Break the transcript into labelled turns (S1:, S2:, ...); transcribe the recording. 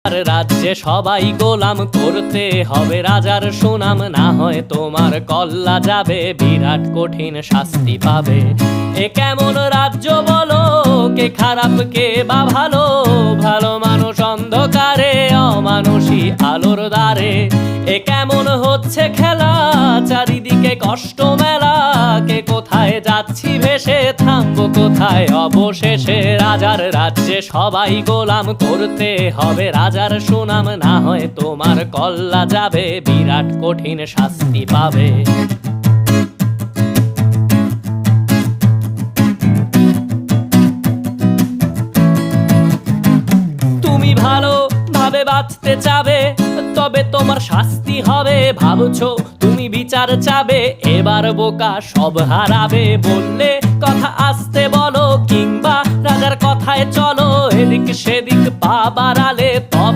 S1: রাজ্যে সবাই গোলাম করতে হবে রাজার সুনাম, না হয় তোমার কল্লা যাবে, বিরাট কঠিন শাস্তি পাবে। এ কেমন রাজ্য বলো, কে খারাপ কে বা ভালো, ভালো মানুষ অন্ধকারে, অমানুষী আলোর দ্বারে। এ কেমন হচ্ছে খেলা, চারিদিকে কষ্ট মেলা, কে কোথায় যাচ্ছি ভেসে, থামবো কোথায় অবশেষে। রাজার রাজ্যে সবাই গোলাম করতে হবে রাজার সুনাম, না হয় তোমার কল্লা যাবে, বিরাট কঠিন শাস্তি পাবে। তুমি ভালো ভাবে বাঁচতে চাবে, তবে তোমার শাস্তি হবে। ভাবছো তুমি বিচার চাবে, এবার বোকা সব হারাবে। বললে কথা আস্তে বলো, কিংবা রাজার কথায় চলো, এদিক সেদিক পা বাড়ালে তবে